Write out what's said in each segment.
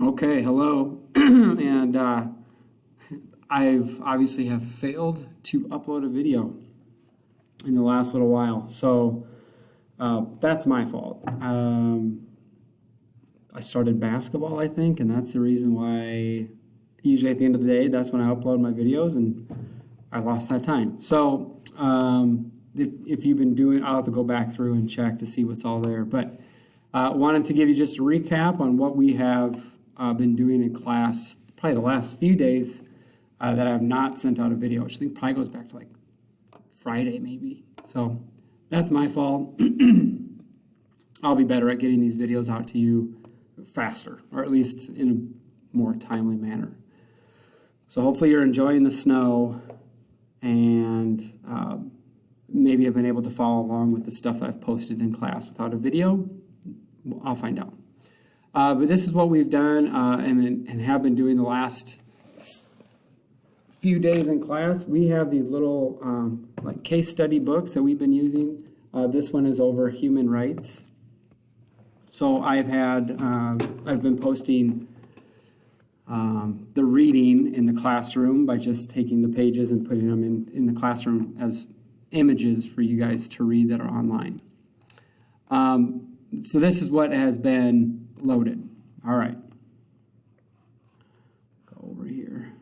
Okay, hello. And I've obviously have failed to upload a video in the last little while, so that's my fault. I started basketball, I think, and that's the reason why usually at the end of the day, that's when I upload my videos, and I lost that time. So if you've been doing, I'll have to go back through and check to see what's all there. But wanted to give you just a recap on what we have been doing in class, probably the last few days that I have not sent out a video, which I think probably goes back to like Friday maybe. So that's my fault. I'll be better at getting these videos out to you faster, or at least in a more timely manner. So hopefully you're enjoying the snow, and maybe I've been able to follow along with the stuff I've posted in class without a video. I'll find out. But this is what we've done and have been doing the last few days in class. We have these little like case study books that we've been using. This one is over human rights. So I've been posting the reading in the classroom by just taking the pages and putting them in the classroom as images for you guys to read that are online. So this is what has been loaded. All right. Go over here.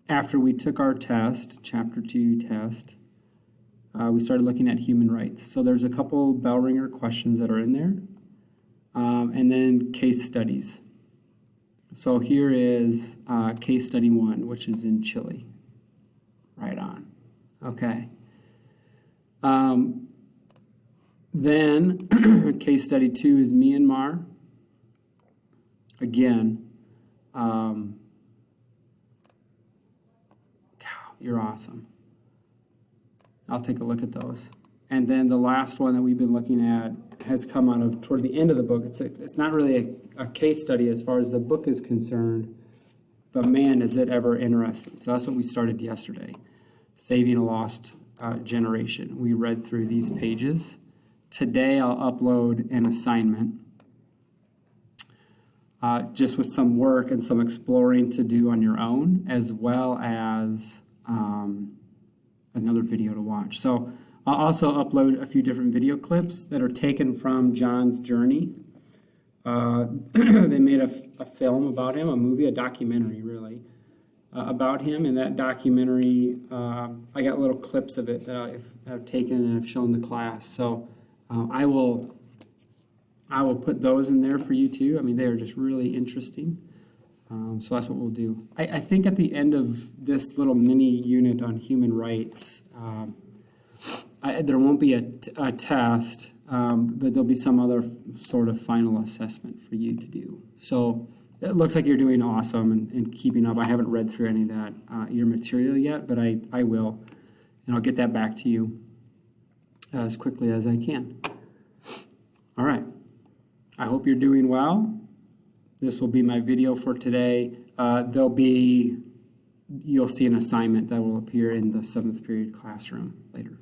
After we took our test, Chapter 2 test, we started looking at human rights. So there's a couple bell ringer questions that are in there, and then case studies. So here is case study 1, which is in Chile. Right on. Okay. Then case study 2 is Myanmar. Again, you're awesome. I'll take a look at those. And then the last one that we've been looking at has come out of toward the end of the book. It's not really a case study as far as the book is concerned, but man, is it ever interesting. So that's what we started yesterday, Saving a Lost Generation. We read through these pages. Today I'll upload an assignment just with some work and some exploring to do on your own, as well as another video to watch. So I'll also upload a few different video clips that are taken from John's journey. They made a film about him, a movie, a documentary really, about him. And that documentary, I got little clips of it that I've taken and I've shown the class. So I will put those in there for you too. I mean, they are just really interesting. So that's what we'll do. I think at the end of this little mini unit on human rights, there won't be a test, but there'll be some other sort of final assessment for you to do. So it looks like you're doing awesome and keeping up. I haven't read through any of that, your material yet, but I will, and I'll get that back to you as quickly as I can. All right. I hope you're doing well. This will be my video for today. You'll see an assignment that will appear in the 7th period classroom later.